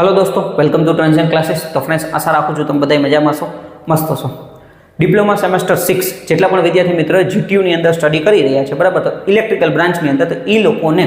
Hello दोस्तों, welcome to transition classes. तो friends, आशा राखું છું તમે બધા મજામાં છો, મસ્ત છો। ડિપ્લોમા સેમેસ્ટર 6 જેટલા પણ વિદ્યાર્થી મિત્રો જીટીયુ ની અંદર સ્ટડી કરી રહ્યા છે, બરાબર, તો ઇલેક્ટ્રિકલ બ્રાન્ચની અંદર તો એ લોકોને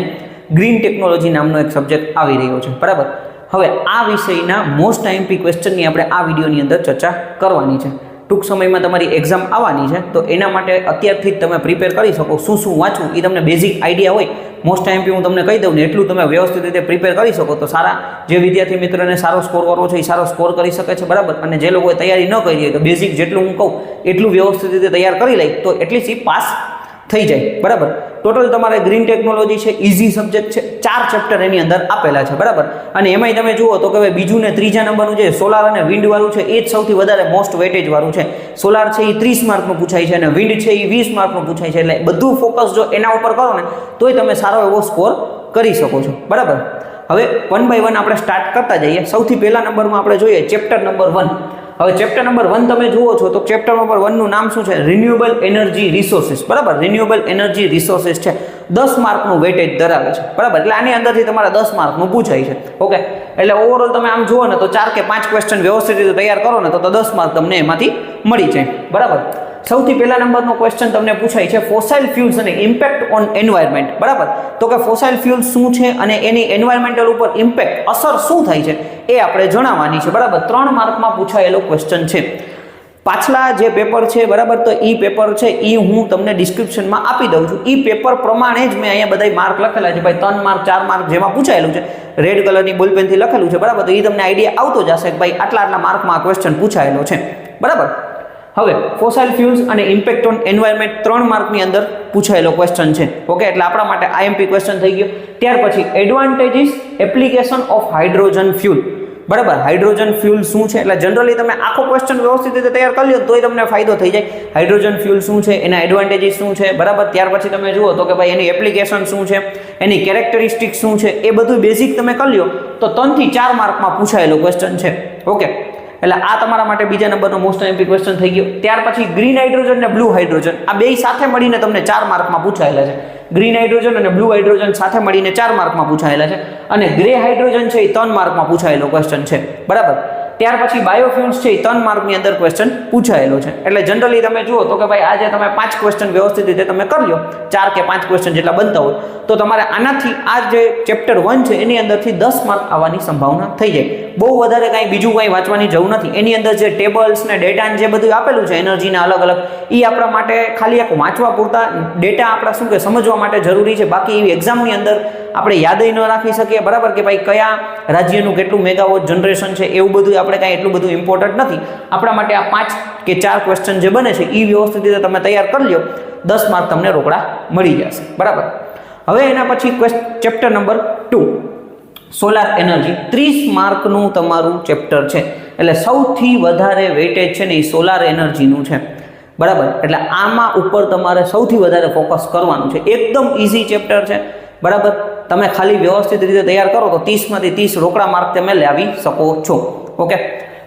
ગ્રીન ટેકનોલોજી નામનો એક સબ્જેક્ટ આવી રહ્યો છે, બરાબર। હવે આ વિષયના મોસ્ટ આઈએમપી ક્વેશ્ચનની આપણે આ વિડીયોની અંદર ચર્ચા કરવાની છે। ટૂંક સમયમાં તમારી એક્ઝામ આવવાની છે, તો એના માટે અત્યારથી જ તમે પ્રિપેર કરી શકો। શું વાંચવું એ તમને બેઝિક આઈડિયા હોય, મોસ્ટ આઈએમપી હું તમને કહી દઉં ને એટલું તમે વ્યવસ્થિત રીતે પ્રિપેર કરી શકો તો સારા જે વિદ્યાર્થી મિત્રોને સારો સ્કોર કરવો છે એ સારો સ્કોર કરી શકે છે, બરાબર। અને જે લોકોએ તૈયારી ન કરી હોય તો બેઝિક જેટલું હું કહું એટલું વ્યવસ્થિત રીતે તૈયાર કરી લે તો એટલીસ્ટ એ પાસ થઈ જાય, બરાબર। ટોટલ તમારે ગ્રીન ટેકનોલોજી છે, ઇઝી સબ્જેક્ટ છે, 4 ચેપ્ટર એની અંદર આપેલા છે, બરાબર। અને એમાંય તમે જુઓ તો કે હવે બીજું ને ત્રીજા નંબરનું જે સોલાર અને વિન્ડ વાળું છે એ જ સૌથી વધારે મોસ્ટ વેટેજ વાળું છે। સોલાર છે એ 30 માર્કનું પૂછાય છે અને વિન્ડ છે એ 20 માર્કનું પૂછાય છે, એટલે બધું ફોકસ જો એના ઉપર કરો ને તોય તમે સારો એવો સ્કોર કરી શકો છો, બરાબર। હવે 1 બાય 1 આપણે સ્ટાર્ટ કરતા જઈએ। સૌથી પહેલા નંબરમાં આપણે જોઈએ ચેપ્ટર નંબર 1। હવે ચેપ્ટર નંબર 1 તમે જુઓ છો તો ચેપ્ટર નંબર 1 નું નામ શું છે? રિન્યુએબલ એનર્જી રિસોર્સિસ, બરાબર। રિન્યુએબલ એનર્જી રિસોર્સિસ છે, 10 માર્કનું વેટેજ ધરાવે છે, બરાબર। એટલે આની અંદરથી તમારે 10 માર્કનું પૂછાય છે, ઓકે। એટલે ઓવરઓલ તમે આમ જુઓ ને તો 4 કે 5 ક્વેશ્ચન વ્યવસ્થિત રીતે તૈયાર કરો ને તો 10 માર્ક તમને એમાંથી મળી જાય, બરાબર। સૌથી પહેલા નંબરનો ક્વેશ્ચન તમને પૂછાય છે ફોસાઇલ ફ્યુલ્સ અને ઇમ્પેક્ટ ઓન એન્વાયરમેન્ટ, બરાબર। તો કે ફોસાઇલ ફ્યુલ્સ શું છે અને એની એન્વાયરમેન્ટલ ઉપર ઇમ્પેક્ટ અસર શું થાય છે એ આપણે જણાવવાની છે, બરાબર। 3 માર્કમાં પૂછાયેલો ક્વેશ્ચન છે। પાછલા જે પેપર છે, બરાબર, તો એ પેપર છે એ હું તમને ડિસ્ક્રિપ્શનમાં આપી દઉં છું। એ પેપર પ્રમાણે જ મેં અહીંયા બધા માર્ક લખેલા છે, ભાઈ 3 માર્ક 4 માર્ક જેમાં પૂછાયેલું છે રેડ કલરની બોલપેનથી લખેલું છે, બરાબર। તો એ તમને આઈડિયા આવતો જશે કે ભાઈ આટલા માર્કમાં આ ક્વેશ્ચન પૂછાયેલો છે, બરાબર। હવે ફોસાઇલ ફ્યુલ્સ અને ઇમ્પેક્ટ ઓન એન્વાયરમેન્ટ 3 માર્કની અંદર પૂછાયેલો ક્વેશ્ચન છે, ઓકે। એટલે આપણા માટે આઈએમપી ક્વેશ્ચન થઈ ગયો। ત્યાર પછી advantages application of hydrogen fuel, બરાબર। હાઇડ્રોજન ફ્યુલ શું છે? એટલે જનરલી તમે આખો ક્વેશ્ચન વ્યવસ્થિત રીતે તૈયાર કરી લો તોય તમને ફાયદો થઈ જાય। હાઇડ્રોજન ફ્યુલ શું છે, એના એડવાન્ટેજીસ શું છે, બરાબર। ત્યાર પછી તમે જુઓ તો કે ભાઈ એની એપ્લિકેશન શું છે, એની કેરેક્ટરિસ્ટિક શું છે, એ બધું બેઝિક તમે કરી લો તો 3 થી 4 માર્કમાં પૂછાયેલો ક્વેશ્ચન છે, ઓકે। એટલે આ તમારા માટે બીજા નંબરનો મોસ્ટ આઈએમપી ક્વેશ્ચન થઈ ગયો। ત્યાર પછી ગ્રીન હાઇડ્રોજન અને બ્લુ હાઇડ્રોજન આ બે સાથે મળીને તમને 4 માર્કમાં પૂછાયેલા છે। ગ્રીન હાઇડ્રોજન અને બ્લુ હાઇડ્રોજન સાથે મળીને 4 માર્કમાં પૂછાયેલા છે અને ગ્રે હાઇડ્રોજન છે એ 3 માર્કમાં પૂછાયેલો ક્વેશ્ચન છે, બરાબર। ત્યાર પછી બાયોફ્યુલ્સ છે એ 3 માર્કની અંદર ક્વેશ્ચન પૂછાયેલો છે। એટલે જનરલી તમે જુઓ તો કે ભાઈ આજે તમે 5 ક્વેશ્ચન વ્યવસ્થિત રીતે તમે કરી લો, 4 કે 5 ક્વેશ્ચન જેટલા બનતા હોય તો તમારે આનાથી આ જે ચેપ્ટર 1 છે એની અંદરથી 10 માર્ક આવવાની સંભાવના થઈ જાય। બહુ વધારે કાંઈ બીજું કાંઈ વાંચવાની જરૂર નથી। એની અંદર જે ટેબલ્સ ને ડેટા જે બધું આપેલું છે એનર્જીના અલગ અલગ એ આપણા માટે ખાલી એક વાંચવા પૂરતા ડેટા આપણા શું કે સમજવા માટે જરૂરી છે। બાકી એવી એક્ઝામની અંદર આપણે યાદય ન રાખી શકીએ, બરાબર, કે ભાઈ કયા રાજ્યનું કેટલું મેગાવોટ જનરેશન છે એવું બધું આપણે કાંઈ એટલું બધું ઇમ્પોર્ટન્ટ નથી। આપણા માટે આ 5 કે 4 ક્વેશ્ચન જે બને છે એ વ્યવસ્થિત રીતે તમે તૈયાર કરી લો, 10 માર્ક તમને રોકડા મળી જશે, બરાબર। હવે એના પછી ચેપ્ટર નંબર 2 સોલાર એનર્જી 30 માર્કનું તમારું ચેપ્ટર છે। એટલે સૌથી વધારે વેટેજ છે ને એ સોલાર એનર્જીનું છે, બરાબર। એટલે આમાં ઉપર તમારે સૌથી વધારે ફોકસ કરવાનું છે। એકદમ ઇઝી ચેપ્ટર છે, બરાબર। તમે ખાલી વ્યવસ્થિત રીતે તૈયાર કરો તો 30 માંથી 30 રોકડા માર્ક તમે લાવી શકો છો, ઓકે।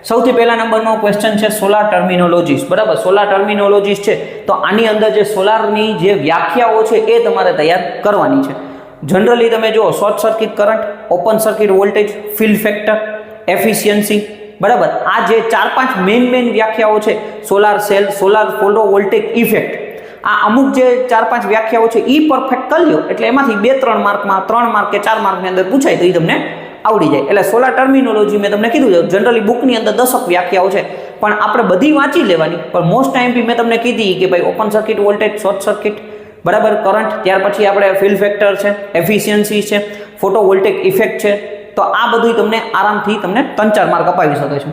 સૌથી પહેલા નંબરનો ક્વેશ્ચન છે સોલાર ટર્મિનોલોજીસ, બરાબર। સોલાર ટર્મિનોલોજીસ છે તો આની અંદર જે સોલારની જે વ્યાખ્યાઓ છે એ તમારે તૈયાર કરવાની છે। જનરલી તમે જુઓ short circuit current, open circuit voltage, field factor, efficiency, બરાબર। આ જે 4-5 મેઇન વ્યાખ્યાઓ છે, solar cell, solar photovoltaic effect, આ અમુક જે 4-5 વ્યાખ્યાઓ છે એ પરફેક્ટ કરી લો એટલે એમાંથી 2-3 માર્કમાં 3 માર્ક કે 4 માર્કની અંદર પૂછાય તો એ તમને આવડી જાય। એટલે સોલાર ટર્મિનોલોજી મેં તમને કીધું છે જનરલી બુકની અંદર 10 વ્યાખ્યાઓ છે પણ આપણે બધી વાંચી લેવાની। પણ મોસ્ટ આઈએમપી મેં તમને કીધી કે ભાઈ open circuit voltage, short circuit, બરાબર, કરંટ, ત્યાર પછી આપણે ફિલ્ડ ફેક્ટર છે, એફિશિયન્સી છે, ફોટોવોલ્ટેઇક ઇફેક્ટ છે, તો આ બધું તમને આરામથી તમને 3-4 માર્ક અપાવી શકે છે।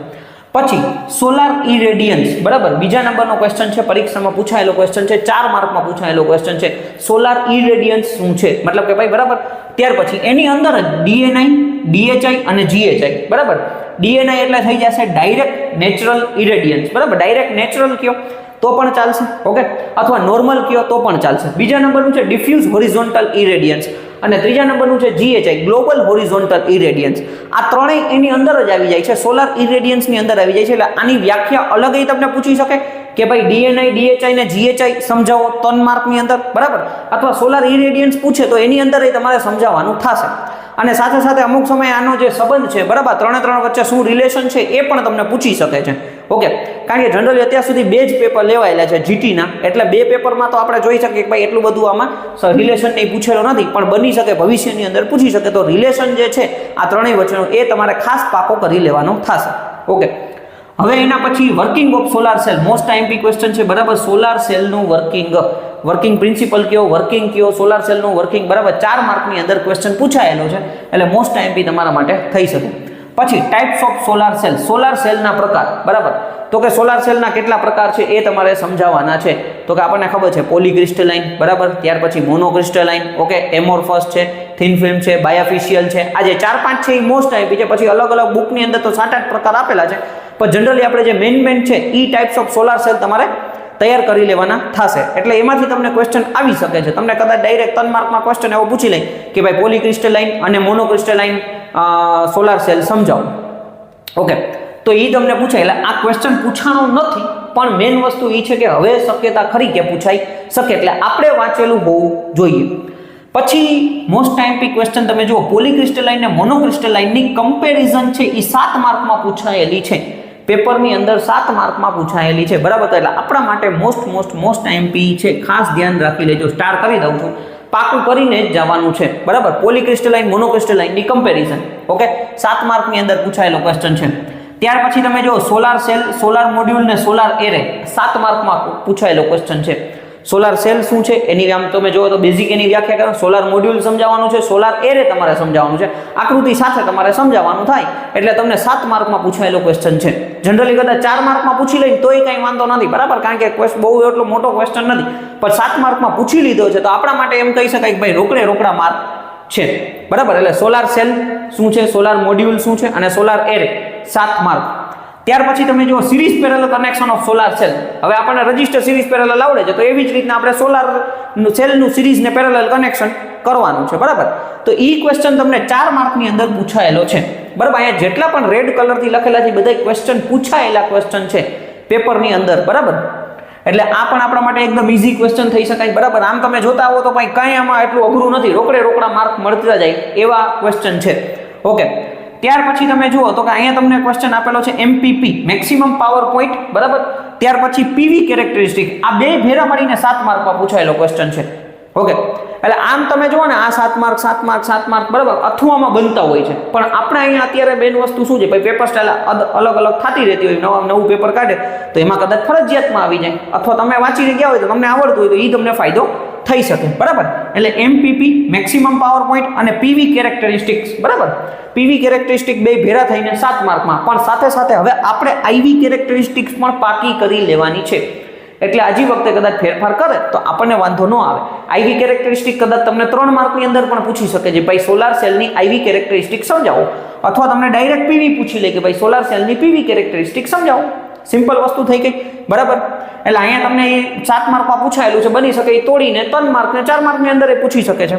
પછી સોલાર ઇરેડિયન્સ, બરાબર, બીજા નંબરનો ક્વેશ્ચન છે, પરીક્ષામાં પૂછાયેલો ક્વેશ્ચન છે, 4 માર્કમાં પૂછાયેલો ક્વેશ્ચન છે। સોલાર ઇરેડિયન્સ શું છે મતલબ કે ભાઈ, બરાબર। ત્યાર પછી એની અંદર જ ડીએનઆઈ, ડીએચઆઈ અને જીએચઆઈ, બરાબર। ડીએનઆઈ એટલે થઈ જશે ડાયરેક્ટ નેચરલ ઇરેડિયન્સ, બરાબર। ડાયરેક્ટ નેચરલ કયો તો પણ ચાલશે, ઓકે, અથવા નોર્મલ કયો તો પણ ચાલશે। બીજા નંબરનું છે ડિફ્યુઝ હોરિઝોન્ટલ ઇરેડિયન્સ અને ત્રીજા નંબરનું છે જીએચઆઈ, ગ્લોબલ હોરિઝોન્ટલ ઇરેડિયન્સ। આ ત્રણેય એની અંદર જ આવી જાય છે, સોલાર ઇરેડિયન્સની અંદર આવી જાય છે। એટલે આની વ્યાખ્યા અલગ તમને પૂછી શકે કે ભાઈ ડીએનઆઈ, ડીએચઆઈ ને જીએચઆઈ સમજાવો 3 માર્કની અંદર, બરાબર, અથવા સોલાર ઇરેડિયન્સ પૂછે તો એની અંદર તમારે સમજાવવાનું થશે। અને સાથે સાથે અમુક સમયે આનો જે સંબંધ છે બરાબર, ત્રણે ત્રણ વચ્ચે શું રિલેશન છે એ પણ તમને પૂછી શકે છે. ઓકે, કારણ કે જનરલી અત્યાર સુધી 2 જ પેપર લેવાયેલા છે જીટીના, એટલે 2 પેપરમાં તો આપણે જોઈ શકીએ કે ભાઈ એટલું બધું આમાં રિલેશન નહીં પૂછેલો નથી, પણ બની શકે ભવિષ્યની અંદર પૂછી શકે. તો રિલેશન જે છે આ ત્રણેય વચ્ચેનો એ તમારે ખાસ પાકો કરી લેવાનો થશે. ઓકે, હવે એના પછી working of solar cell, most IMP question છે બરાબર. સોલાર સેલનું વર્કિંગ પ્રિન્સિપલ કયો, વર્કિંગ કયો, સોલાર સેલનું વર્કિંગ બરાબર 4 માર્કની અંદર ક્વેશ્ચન પૂછાયેલો છે, એટલે મોસ્ટ આઈએમપી તમારા માટે થઈ શકે. પછી types of solar cell, solar સેલના પ્રકાર બરાબર. તો કે સોલાર સેલના કેટલા પ્રકાર છે એ તમારે સમજાવવાના છે. તો કે આપણને ખબર છે પોલીક્રિસ્ટલાઇન બરાબર, ત્યાર પછી મોનોક્રિસ્ટલાઇન, ઓકે, એમોર્ફસ છે, થિન ફિલ્મ છે, બાયોફિશિયલ છે. આ જે 4-5 છે એ મોસ્ટ આઈએમપી છે. પછી અલગ અલગ બુકની અંદર તો 7-8 પ્રકાર આપેલા છે, પણ જનરલી આપણે જે મેઇન છે એ ટાઈપ્સ ઓફ સોલાર સેલ તમારે તૈયાર કરી લેવાના થશે. એટલે એમાંથી તમને ક્વેશ્ચન આવી શકે છે. તમને કદાચ ડાયરેક્ટ 3 માર્કમાં ક્વેશ્ચન એવો પૂછી લે કે ભાઈ પોલીક્રિસ્ટલાઇન અને મોનોક્રિસ્ટલાઇન સોલાર સેલ સમજાવો. ઓકે, તો એ તમને પૂછાય. એટલે આ ક્વેશ્ચન પૂછાણો નથી, પણ મેઇન વસ્તુ એ છે કે હવે શક્યતા ખરી કે પૂછાઈ શકે, એટલે આપણે વાંચેલું હોવું જોઈએ. પછી મોસ્ટ આઈએમપી ક્વેશ્ચન તમે જુઓ, પોલીક્રિસ્ટલાઇન અને મોનોક્રિસ્ટલાઇનની કમ્પેરિઝન છે એ 7 માર્કમાં પૂછાયેલી છે. પેપરની અંદર 7 માર્કમાં પૂછાયેલી છે બરાબર. તો એટલે આપણા માટે મોસ્ટ આઈએમપી છે, ખાસ ધ્યાન રાખી લેજો. સ્ટાર કરી દઉં છું, પાકું કરીને જ જવાનું છે બરાબર. પોલીક્રિસ્ટલાઇન મોનોક્રિસ્ટલાઇનની કમ્પેરિઝન, ઓકે, 7 માર્કની અંદર પૂછાયેલો ક્વેશ્ચન છે. ત્યાર પછી તમે જો સોલાર સેલ, સોલાર મોડ્યુલ ને સોલાર એરે 7 માર્કમાં પૂછાયેલો ક્વેશ્ચન છે. સોલાર સેલ શું છે એની આમ તમે જો તો બેઝિક એની વ્યાખ્યા કરો. સોલાર મોડ્યુલ સમજાવવાનું છે, સોલાર એરે તમારે સમજાવવાનું છે, આકૃતિ સાથે તમારે સમજાવવાનું થાય, એટલે તમને 7 માર્કમાં પૂછાયેલો ક્વેશ્ચન છે. જનરલી કદાચ 4 માર્કમાં પૂછી લઈને તોય કંઈ વાંધો નથી બરાબર, કારણ કે બહુ એટલો મોટો ક્વેશ્ચન નથી, પણ 7 માર્કમાં પૂછી લીધો છે તો આપણા માટે એમ કહી શકાય કે ભાઈ રોકડા માર્ક છે બરાબર. એટલે સોલાર સેલ શું છે, સોલાર મોડ્યુલ શું છે અને સોલાર એરે 7 માર્ક. ત્યાર પછી તમે જો series parallel connection of solar cell. હવે આપણને રજિસ્ટર સિરીઝ પેરેલલ આવડે છે, તો એવી જ રીતના આપણે સોલાર સેલનું સિરીઝ ને પેરેલલ કનેક્શન કરવાનું છે બરાબર. તો એ ક્વેશ્ચન તમને 4 માર્કની અંદર પૂછાયેલો છે બરાબર. અહીંયા જેટલા પણ રેડ કલરથી લખેલા છે બધા ક્વેશ્ચન પૂછાયેલા ક્વેશ્ચન છે પેપરની અંદર બરાબર. એટલે આ પણ આપણા માટે એકદમ ઈઝી ક્વેશ્ચન થઈ શકાય બરાબર. આમ તમે જોતા હો તો કંઈ આમાં એટલું અઘરું નથી, રોકડા માર્ક મળતા જાય એવા ક્વેશ્ચન છે. ઓકે, ત્યાર પછી તમે જુઓ તો કે અહીંયા તમને ક્વેશ્ચન આપેલો છે એમપીપી, મેક્સિમમ પાવર પોઈન્ટ બરાબર. ત્યાર પછી પીવી કેરેક્ટરિસ્ટિક, આ બે ભેરા મળીને 7 માર્કમાં પૂછાયેલો ક્વેશ્ચન છે. ઓકે, એટલે આમ તમે જુઓ ને આ 7 માર્ક બરાબર અથવામાં બનતા હોય છે, પણ આપણે અહીંયા અત્યારે બેન વસ્તુ શું છે ભાઈ, પેપર સ્ટાઇલ અલગ થતી રહેતી હોય, નવું પેપર કાઢે તો એમાં કદાચ ફરજિયાતમાં આવી જાય, અથવા તમે વાંચીને ગયા હોય તો તમને આવડતું હોય તો એ તમને ફાયદો થઈ શકે બરાબર. એટલે એમપીપી મેક્સિમમ પાવર પોઈન્ટ અને પીવી કેરેક્ટરિસ્ટિક્સ બરાબર. પીવી કેરેક્ટરિસ્ટિક બે ભેરા થઈને 7 માર્કમાં, પણ સાથે સાથે હવે આપણે આઈવી કેરેક્ટરિસ્ટિક્સ પણ પાકી કરી લેવાની છે. એટલે હજી વખતે કદાચ ફેરફાર કરે તો આપણને વાંધો ન આવે. આઈવી કેરેક્ટરિસ્ટિક કદાચ તમને 3 માર્કની અંદર પણ પૂછી શકે છે, ભાઈ સોલાર સેલની આઈવી કેરેક્ટરિસ્ટિક સમજાવો, અથવા તમને ડાયરેક્ટ પીવી પૂછી લે કે ભાઈ સોલાર સેલની પીવી કેરેક્ટરિસ્ટિક સમજાવો. સિમ્પલ વસ્તુ થઈ ગઈ બરાબર. એટલે અહીંયા તમને 7 માર્કમાં પૂછાયેલું છે, બની શકે એ તોડીને 3 માર્ક ને 4 માર્કની અંદર એ પૂછી શકે છે.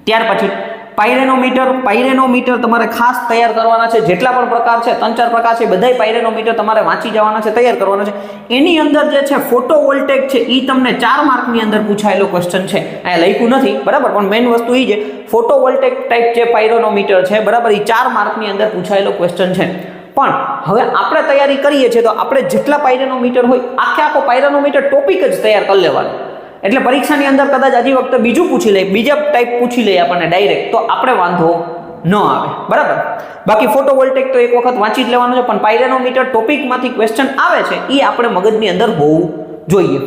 ત્યાર પછી પાયરેનોમીટર તમારે ખાસ તૈયાર કરવાના છે. જેટલા પણ પ્રકાર છે 3-4 પ્રકાર છે, બધાય પાયરેનોમીટર તમારે વાંચી જવાના છે, તૈયાર કરવાના છે. એની અંદર જે છે ફોટોવોલ્ટેક છે એ તમને 4 માર્કની અંદર પૂછાયેલો ક્વેશ્ચન છે. અહીંયા લખ્યું નથી બરાબર, પણ મેઇન વસ્તુ એ છે ફોટોવોલ્ટેક ટાઈપ જે પાયરેનોમીટર છે બરાબર, એ 4 માર્કની અંદર પૂછાયેલો ક્વેશ્ચન છે. પણ હવે આપણે તૈયારી કરીએ છીએ તો આપણે જેટલા પાયરેનોમીટર હોય આખો પાયરેનોમીટર ટોપિક જ તૈયાર કરી લેવાનો. એટલે પરીક્ષાની અંદર કદાચ હજી વખતે બીજું પૂછી લે, બીજા ટાઈપ પૂછી લે આપણને ડાયરેક્ટ, તો આપણે વાંધો ન આવે બરાબર. બાકી ફોટોવોલ્ટેક તો એક વખત વાંચી જ લેવાનું છે, પણ પાયરેનોમીટર ટોપિકમાંથી ક્વેશ્ચન આવે છે એ આપણે મગજની અંદર હોવું જોઈએ.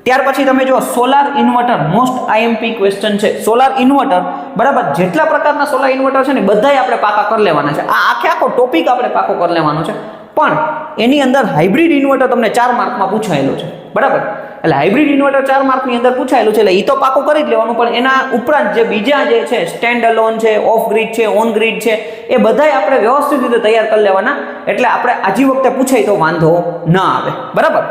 ત્યાર પછી તમે જો solar inverter, most IMP question છે. સોલાર ઇન્વર્ટર બરાબર, જેટલા પ્રકારના સોલાર ઇન્વર્ટર છે ને બધાય આપણે પાકા કરી લેવાના છે. આ આખો ટોપિક આપણે પાકો કરી લેવાનો છે. પણ એની અંદર હાઇબ્રિડ ઇન્વર્ટર તમને 4 માર્કમાં પૂછાયેલો છે બરાબર. એટલે હાઇબ્રિડ ઇન્વર્ટર 4 માર્કની અંદર પૂછાયેલું છે, એટલે એ તો પાકું કરી જ લેવાનું. પણ એના ઉપરાંત જે બીજા જે છે સ્ટેન્ડ અલોન છે, ઓફ ગ્રીડ છે, ઓન ગ્રીડ છે, એ બધાય આપણે વ્યવસ્થિત રીતે તૈયાર કરી લેવાના. એટલે આપણે આજી વખતે પૂછાય તો વાંધો ન આવે બરાબર.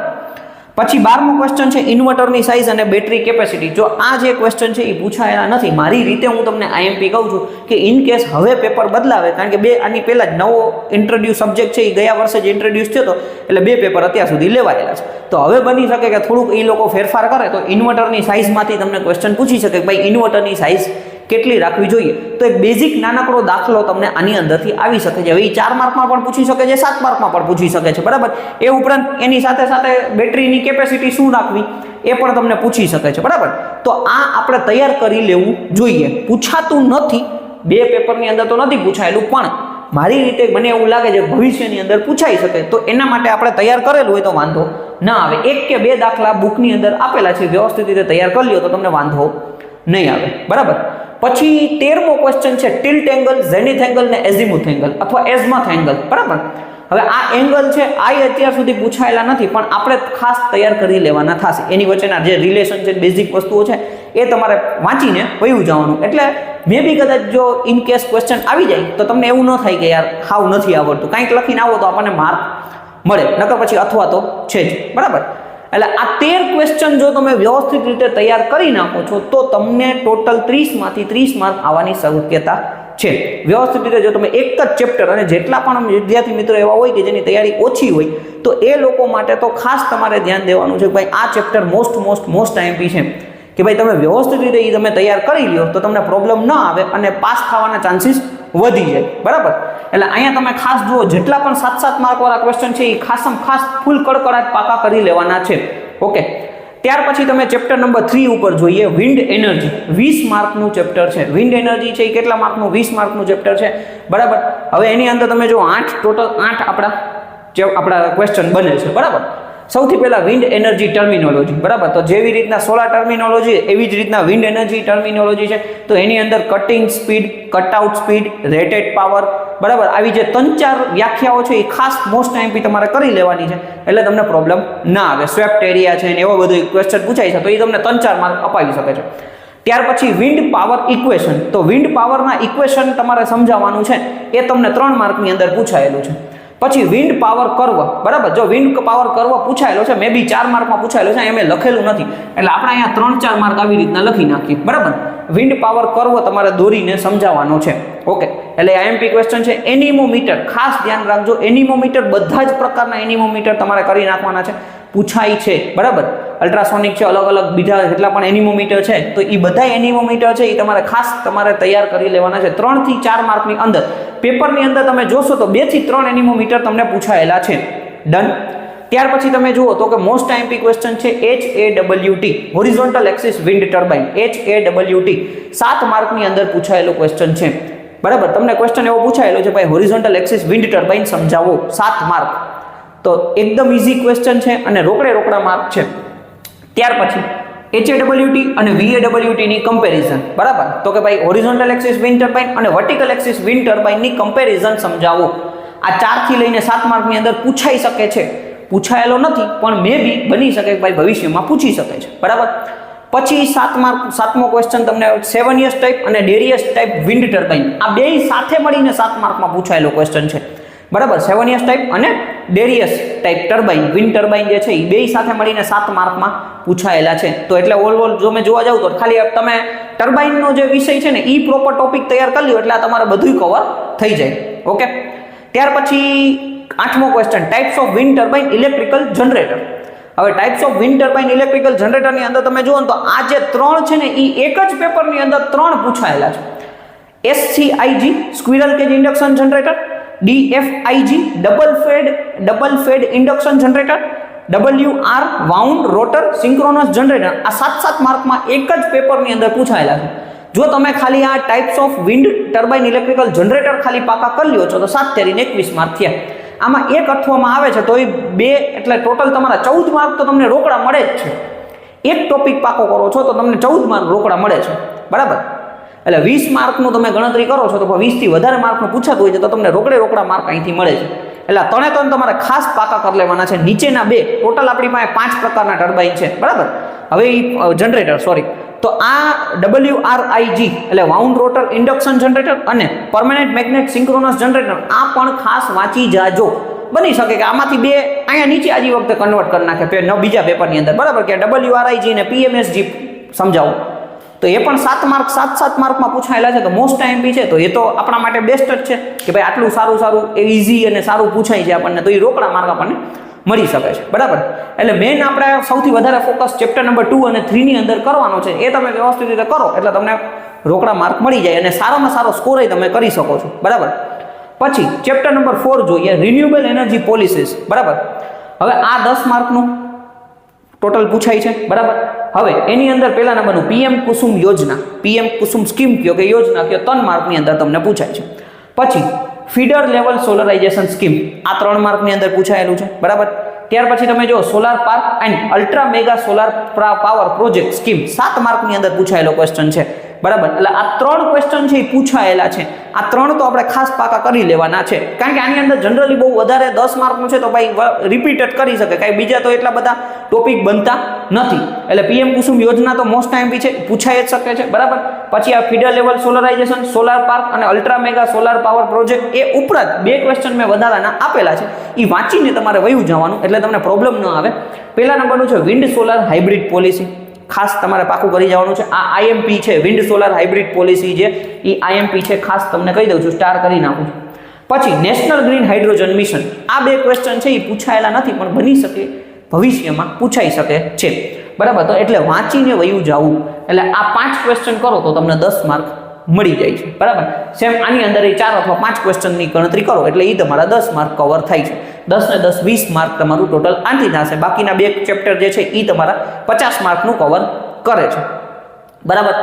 પછી 12મો ક્વેશ્ચન છે ઇન્વર્ટરની સાઇઝ અને બેટરી કેપેસિટી. જો આ જે ક્વેશ્ચન છે એ પૂછાયેલા નથી, મારી રીતે હું તમને આઈએમપી કહું છું કે ઇન કેસ હવે પેપર બદલાવે, કારણ કે આની પહેલાં જ નવો ઇન્ટ્રોડ્યુસ સબ્જેક્ટ છે એ ગયા વર્ષે જ ઇન્ટ્રોડ્યુસ થયો હતો, એટલે 2 પેપર અત્યાર સુધી લેવાયેલા છે. તો હવે બની શકે કે થોડુંક એ લોકો ફેરફાર કરે તો ઇન્વર્ટરની સાઇઝમાંથી તમને ક્વેશ્ચન પૂછી શકે કે ભાઈ ઇન્વર્ટરની સાઇઝ કેટલી રાખવી જોઈએ. તો એક બેઝિક નાનકડો દાખલો તમને આની અંદરથી આવી શકે છે. હવે એ 4 માર્કમાં પણ પૂછી શકે છે, 7 માર્કમાં પણ પૂછી શકે છે, બરાબર. એ ઉપરાંત એની સાથે સાથે બેટરીની કેપેસિટી શું રાખવી એ પણ તમને પૂછી શકે છે, બરાબર. તો આ આપણે તૈયાર કરી લેવું જોઈએ. પૂછાતું નથી, 2 પેપરની અંદર તો નથી પૂછાયેલું, પણ મારી રીતે મને એવું લાગે છે ભવિષ્યની અંદર પૂછાઈ શકે, તો એના માટે આપણે તૈયાર કરેલું હોય તો વાંધો ના આવે. 1 કે 2 દાખલા બુકની અંદર આપેલા છે, વ્યવસ્થિત રીતે તૈયાર કરી લ્યો તો તમને વાંધો નહીં આવે, બરાબર. પછી 13મો ક્વેશ્ચન છે ટિલ્ટ એંગલ, ઝેનિથ એંગલ ને એઝિમુથ એંગલ અથવા એઝમથ એંગલ, બરાબર. હવે આ એંગલ છે આ અત્યાર સુધી પૂછાયેલા નથી, પણ આપણે ખાસ તૈયાર કરી લેવાના થશે. એની વચ્ચેના જે રિલેશન છે, બેઝિક વસ્તુઓ છે એ તમારે વાંચીને વયું જવાનું. એટલે મે બી કદાચ જો ઇન કેસ ક્વેશ્ચન આવી જાય તો તમને એવું ન થાય કે યાર હાવ નથી આવડતું, કંઈક લખીને આવો તો આપણને માર્ક મળે, નકર પછી અથવા તો છે જ, બરાબર. એટલે આ 13 ક્વેશ્ચન જો તમે વ્યવસ્થિત રીતે તૈયાર કરી નાખો છો તો તમને ટોટલ 30 માંથી 30 માર્ક આવવાની શક્યતા છે. વ્યવસ્થિત રીતે જો તમે એક જ ચેપ્ટર, અને જેટલા પણ વિદ્યાર્થી મિત્રો એવા હોય કે જેની તૈયારી ઓછી હોય તો એ લોકો માટે તો ખાસ તમારે ધ્યાન દેવાનું છે કે ભાઈ આ ચેપ્ટર મોસ્ટ આઈએમપી છે, કે ભાઈ તમે વ્યવસ્થિત રીતે એ તમે તૈયાર કરી લ્યો તો તમને પ્રોબ્લેમ ન આવે અને પાસ થવાના ચાન્સીસ વધી જાય, બરાબર. એટલે અહીંયા તમે ખાસ જુઓ, જેટલા પણ 7-7 માર્ક વાળા ક્વેશ્ચન છે એ ખાસ ફૂલ કડકડાટ પાકા કરી લેવાના છે. ઓકે, ત્યાર પછી તમે ચેપ્ટર નંબર 3 ઉપર જોઈએ, વિન્ડ એનર્જી. 20 માર્કનું ચેપ્ટર છે. વિન્ડ એનર્જી છે એ કેટલા માર્કનું? 20 માર્કનું ચેપ્ટર છે, બરાબર. હવે એની અંદર તમે જો 8 આપણા ક્વેશ્ચન બને છે, બરાબર. સૌથી પહેલા વિન્ડ એનર્જી ટર્મિનોલોજી, બરાબર. તો જેવી રીતના સોલાર ટર્મિનોલોજી એવી જ રીતના વિન્ડ એનર્જી ટર્મિનોલોજી છે. તો એની અંદર cutting speed, cutout speed, rated power, બરાબર. આવી જે 3-4 વ્યાખ્યાઓ છે એ ખાસ મોસ્ટ આઈએમપી તમારે કરી લેવાની છે, એટલે તમને પ્રોબ્લેમ ના આવે. સ્વેપ્ટ એરિયા છે ને એવો બધો ક્વેશ્ચન પૂછાય છે તો એ તમને 3-4 માર્ક અપાવી શકે છે. ત્યાર પછી વિન્ડ પાવર ઇક્વેશન. તો વિન્ડ પાવરના ઇક્વેશન તમારે સમજાવવાનું છે, એ તમને 3 માર્કની અંદર પૂછાયેલું છે. પછી વિન્ડ પાવર કર્વ, બરાબર. જો વિન્ડ પાવર કર્વ પૂછાયેલો છે, મે બી 4 માર્કમાં પૂછાયેલો છે, એમ લખેલું નથી, એટલે આપણે અહીંયા 3-4 માર્ક આવી રીતના લખી નાખીએ, બરાબર. વિન્ડ પાવર કર્વ તમારે દોરીને સમજાવવાનો છે. ઓકે, એટલે આઈએમપી ક્વેશ્ચન છે. એનિમોમીટર, ખાસ ધ્યાન રાખજો, એનિમોમીટર બધા જ પ્રકારના એનિમોમીટર તમારે કરી નાખવાના છે, પૂછાય છે, બરાબર. અલ્ટ્રાસોનિક છે, અલગ અલગ બીજા જેટલા પણ એનિમોમીટર છે તો એ બધા એનિમોમીટર છે એ તમારે તૈયાર કરી લેવાના છે. 3 થી 4 માર્કની અંદર પેપરની અંદર તમે જોશો તો 2 થી 3 એનિમોમીટર તમને પૂછાયેલા છે. ડન. ત્યાર પછી તમે જુઓ તો કે મોસ્ટ આઈએમપી ક્વેશ્ચન છે HAWT, horizontal axis wind turbine. HAWT 7 માર્કની અંદર પૂછાયેલો ક્વેશ્ચન છે, બરાબર. તમને ક્વેશ્ચન એવો પૂછાયેલો છે ભાઈ હોરિઝોન્ટલ એક્સિસ વિન્ડ ટર્બાઇન સમજાવો, 7 માર્ક. તો એકદમ ઈઝી ક્વેશ્ચન છે અને રોકડા માર્ક છે. ત્યાર પછી HAWT અને VAWT ની કમ્પેરિઝન, બરાબર. તો કે ભાઈ હોરિઝોન્ટલ એક્સિસ વિન્ડ ટર્બાઇન અને વર્ટિકલ એક્સિસ વિન્ડ ટર્બાઇન ની કમ્પેરિઝન સમજાવો. આ 4 થી લઈને 7 માર્કની અંદર પૂછાઈ શકે છે, પૂછાયેલો નથી પણ મે બી બની શકે કે ભાઈ ભવિષ્યમાં પૂછી શકે છે, બરાબર. પછી 7મો ક્વેશ્ચન તમને સેવનિયસ ટાઈપ અને ડેરિયસ ટાઈપ વિન્ડ ટર્બાઇન, આ બે સાથે મળીને 7 માર્કમાં પૂછાયેલો ક્વેશ્ચન છે, બરાબર. સેવનિયસ ટાઈપ અને Darius type turbine, wind turbine જે છે એ બે સાથે મળીને 7 માર્કમાં પૂછાયેલા છે. તો એટલે ઓલ જો મેં જોવા જાઉં તો ખાલી તમે ટર્બાઇનનો જે વિષય છે ને એ પ્રોપર ટોપિક તૈયાર કરી લ્યો એટલે આ તમારે બધું કવર થઈ જાય. ઓકે, ત્યાર પછી 8મો question, types of wind turbine electrical generator. હવે types of wind turbine electrical જનરેટરની અંદર તમે જુઓ ને તો આ જે 3 છે ને એ એક જ પેપરની અંદર 3 પૂછાયેલા છે. SCIG squirrel cage induction generator, DFIG double fed induction generator, WR wound rotor synchronous generator. આ 7-7 માર્કમાં એક જ પેપરની અંદર પૂછાયેલા છે. જો તમે ખાલી આ types of wind turbine electrical generator ખાલી પાકા કરી લ્યો છો તો 7 તેરીને 21 માર્ક થયા. આમાં એક અથવામાં આવે છે તો એ 2 એટલે ટોટલ તમારા 14 માર્ક તો તમને રોકડા મળે જ છે. એક ટોપિક પાકો કરો છો તો તમને 14 માર્ક રોકડા મળે છે, બરાબર. એટલે 20 માર્કનું તમે ગણતરી કરો છો તો 20 થી વધારે માર્કનું પૂછાતું હોય છે તો તમને રોકડા માર્ક અહીંથી મળે છે. એટલે 3 તમારે ખાસ પાકા કરી લેવાના છે. નીચેના 2 ટોટલ આપણી પાસે 5 પ્રકારના ટર્બાઇન છે, બરાબર. હવે જનરેટર તો આ WRIG એટલે વાઉન્ડ રોટર ઇન્ડક્શન જનરેટર અને પરમેનન્ટ મેગ્નેટ સિંક્રોનસ જનરેટર, આ પણ ખાસ વાંચી જાજો. બની શકે કે આમાંથી 2 અહીંયા નીચે આજી વખતે કન્વર્ટ કરી નાખે બીજા પેપરની અંદર, બરાબર. કે WRIG અને PMSG સમજાવો તો એ પણ 7 માર્ક 7 માર્કમાં પૂછાયેલા છે. તો મોસ્ટ આઈએમપી છે તો એ તો આપણા માટે બેસ્ટ જ છે કે ભાઈ આટલું સારું ઈઝી અને સારું પૂછાય છે આપણને, તો એ રોકડા માર્ક આપણને મળી શકે છે, બરાબર. એટલે મેઇન આપણે સૌથી વધારે ફોકસ ચેપ્ટર નંબર 2 અને 3 ની અંદર કરવાનો છે. એ તમે વ્યવસ્થિત રીતે કરો એટલે તમને રોકડા માર્ક મળી જાય અને સારામાં સારો સ્કોર તમે કરી શકો છો, બરાબર. પછી ચેપ્ટર નંબર 4 જોઈએ, રિન્યુએબલ એનર્જી પોલિસીસ, બરાબર. હવે આ 10 માર્કનું ટોટલ પૂછાય છે, બરાબર. હવે એની અંદર પહેલા નંબરનું પીએમ કુસુમ યોજના, પીએમ કુસુમ સ્કીમ કયો કે યોજના કયો 3 માર્કની અંદર તમને પૂછાય છે. પછી ફીડર લેવલ સોલરાઇઝેશન સ્કીમ, આ 3 માર્કની અંદર પૂછાયેલું છે, બરાબર. ત્યાર પછી તમે જો solar park and ultra mega solar power project scheme 7 માર્કની અંદર પૂછાયેલો ક્વેશ્ચન છે, બરાબર. એટલે આ 3 ક્વેશ્ચન છે એ પૂછાયેલા છે. આ 3 તો આપણે ખાસ પાકા કરી લેવાના છે, કારણ કે આની અંદર જનરલી બહુ વધારે 10 માર્કનું છે તો ભાઈ રિપીટ જ કરી શકે, કાંઈ બીજા તો એટલા બધા ટોપિક બનતા નથી. એટલે પીએમ કુસુમ યોજના તો મોસ્ટ ટાઈમ બી છે, પૂછાઈ જ શકે છે, બરાબર. પછી આ feeder level solarisation, solar park અને ultra mega solar power project, એ ઉપરાંત 2 ક્વેશ્ચન મેં વધારાના આપેલા છે, એ વાંચીને તમારે વયું જવાનું એટલે તમને પ્રોબ્લેમ ન આવે. પહેલા નંબરનું છે વિન્ડ સોલાર હાઇબ્રિડ પોલિસી, ખાસ તમારે પાકું કરી જવાનું છે. આ આઈએમપી છે, વિન્ડ સોલાર હાઇબ્રિડ પોલિસી જે એ આઈએમપી છે, ખાસ તમને કહી દઉં છું, સ્ટાર કરી નાખું છું. પછી નેશનલ ગ્રીન હાઇડ્રોજન મિશન, આ 2 ક્વેશ્ચન છે એ પૂછાયેલા નથી પણ બની શકે ભવિષ્યમાં પૂછાઈ શકે છે, બરાબર. તો એટલે વાંચીને વયું જવું, એટલે આ 5 ક્વેશ્ચન કરો તો તમને 10 માર્ક મળી જાય છે, બરાબર. સેમ આની અંદર એ 4 અથવા 5 ક્વેશ્ચનની ગણતરી કરો એટલે એ તમારા 10 માર્ક કવર થાય છે. 10 ને 10 20 માર્ક તમારું ટોટલ આથી થશે. બાકીના 2 ચેપ્ટર જે છે એ તમારા 50 માર્કનું કવર કરે છે, બરાબર.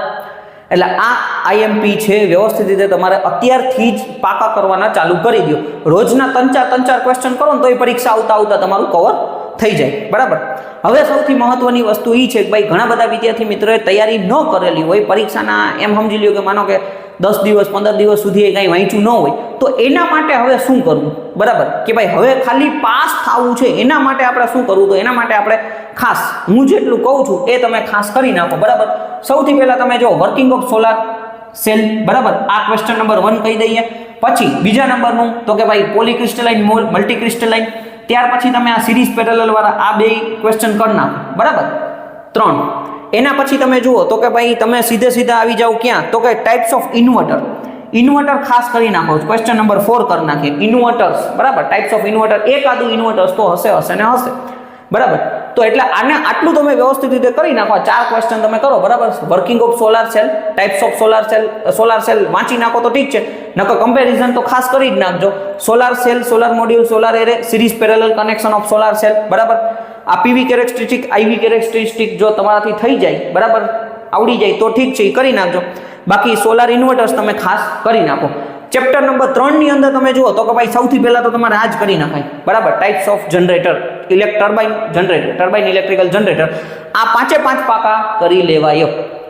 એટલે આ આઈએમપી છે, વ્યવસ્થિત રીતે તમારે અત્યારથી જ પાકા કરવાના ચાલુ કરી દો. રોજના 3-4 ક્વેશ્ચન કરો ને તો એ પરીક્ષા આવતા તમારું કવર થઈ જાય, બરાબર. હવે સૌથી મહત્વની વસ્તુ એ છે કે ભાઈ ઘણા બધા વિદ્યાર્થી મિત્રોએ તૈયારી ન કરેલી હોય પરીક્ષાના, એમ સમજી લ્યો કે માનો કે 10 દિવસ 15 દિવસ સુધી કંઈ વાંચ્યું ન હોય, તો એના માટે હવે શું કરવું, બરાબર. કે ભાઈ હવે ખાલી પાસ થવું છે, એના માટે આપણે શું કરવું? તો એના માટે આપણે ખાસ હું જેટલું કહું છું એ તમે ખાસ કરી નાખો, બરાબર. સૌથી પહેલા તમે જો વર્કિંગ ઓફ સોલાર સેલ, બરાબર, આ ક્વેશ્ચન નંબર 1 કહી દઈએ. પછી બીજા નંબરનું તો કે ભાઈ પોલીક્રિસ્ટલાઇન મલ્ટી ક્રિસ્ટલાઇન, ત્યાર પછી તમે આ સિરીઝ પેરેલલ વાળા આ 2 ક્વેશ્ચન કરી નાખો, બરાબર. 3 એના પછી તમે જુઓ તો કે ભાઈ તમે સીધા આવી જાઓ ક્યાં, તો કે ટાઈપ્સ ઓફ ઇન્વર્ટર. ઇન્વર્ટર ખાસ કરી નાખો, ક્વેશ્ચન નંબર 4 કરી નાખીએ, ઇન્વર્ટર્સ, બરાબર. ટાઈપ્સ ઓફ ઇન્વર્ટર, એકાદું ઇન્વર્ટર્સ તો હશે ને હશે, બરાબર. તો એટલે આને આટલું તમે વ્યવસ્થિત રીતે કરી નાખો, 4 ક્વેશ્ચન તમે કરો, બરાબર. Working of solar cell, types of solar cell વાંચી નાખો તો ઠીક છે, નકર કમ્પેરિઝન તો ખાસ કરી જ નાખજો. Solar cell, solar module, solar array, series parallel connection of solar cell, બરાબર. આ પીવી કેરેક્ટરિસ્ટિક, આઈવી કેરેક્ટરિસ્ટિક જો તમારાથી થઈ જાય, બરાબર, આવડી જાય તો ઠીક છે, એ કરી નાખજો. બાકી સોલાર ઇન્વર્ટર્સ તમે ખાસ કરી નાખો. ચેપ્ટર નંબર 3 ની અંદર તમે જુઓ તો કે ભાઈ સૌથી પહેલા તો તમારે આ જ કરી નખાય, બરાબર. Types of generator, turbine generator, turbine electrical generator, આ 5 પાકા કરી લેવાય,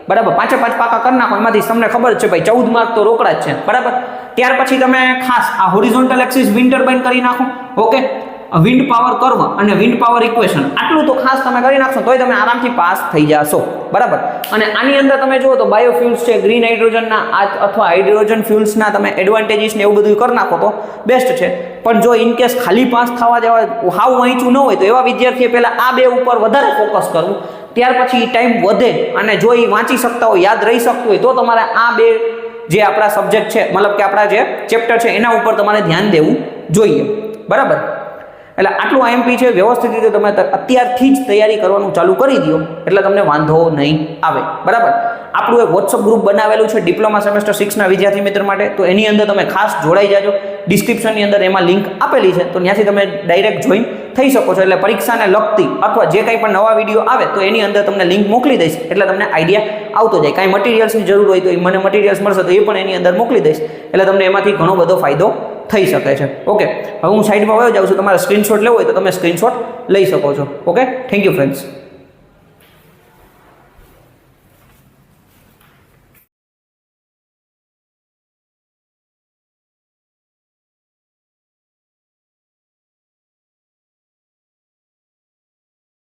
બરાબર. 5 પાકા કરી નાખો, એમાંથી તમને ખબર છે ભાઈ 14 માર્ક તો રોકડા જ છે, બરાબર. ત્યાર પછી તમે ખાસ આ હોરિઝોન્ટલ એક્સિસ વિન્ડ ટર્બાઇન કરી નાખો, ઓકે. વિન્ડ પાવર કર્વ અને વિન્ડ પાવર ઇક્વેશન, આટલું તો ખાસ તમે કરી નાખશો તોય તમે આરામથી પાસ થઈ જશો, બરાબર. અને આની અંદર તમે જુઓ તો બાયોફ્યુલ્સ છે, ગ્રીન હાઇડ્રોજનના અથવા હાઇડ્રોજન ફ્યુલ્સના તમે એડવાન્ટેજીસ ને એવું બધું કરી નાખો તો બેસ્ટ છે. પણ જો ઇનકેસ ખાલી પાસ થવા જવા હાવ વાંચ્યું ન હોય તો એવા વિદ્યાર્થીએ પહેલાં આ 2 ઉપર વધારે ફોકસ કરવું, ત્યાર પછી ટાઈમ વધે અને જો એ વાંચી શકતા હોય, યાદ રહી શકતું હોય તો તમારે આ 2 જે આપણા સબ્જેક્ટ છે, મતલબ કે આપણા જે ચેપ્ટર છે એના ઉપર તમારે ધ્યાન દેવું જોઈએ, બરાબર. એટલે આટલું આઈએમપી છે, વ્યવસ્થિત રીતે તમે અત્યારથી જ તૈયારી કરવાનું ચાલુ કરી દો એટલે તમને વાંધો નહીં આવે, બરાબર. આપણું એક વોટ્સઅપ ગ્રુપ બનાવેલું છે ડિપ્લોમા સેમેસ્ટર 6 ના વિદ્યાર્થી મિત્ર માટે, તો એની અંદર તમે ખાસ જોડાઈ જાજો. ડિસ્ક્રિપ્શનની અંદર એમાં લિંક આપેલી છે, તો ત્યાંથી તમે ડાયરેક્ટ જોઈન થઈ શકો છો. એટલે પરીક્ષાને લગતી અથવા જે કંઈ પણ નવા વિડીયો આવે તો એની અંદર તમને લિંક મોકલી દઈશ, એટલે તમને આઈડિયા આવતો જાય. કાંઈ મટીરિયલ્સની જરૂર હોય તો મને મટીરિયલ્સ મળશે તો એ પણ એની અંદર મોકલી દઈશ, એટલે તમને એમાંથી ઘણો બધો ફાયદો થઈ શકે છે, ઓકે. હવે હું સાઈડમાં વયો જાઉં છું, તમારે સ્ક્રીનશોટ લેવો હોય તો તમે સ્ક્રીનશોટ લઈ શકો છો, ઓકે. Thank you friends.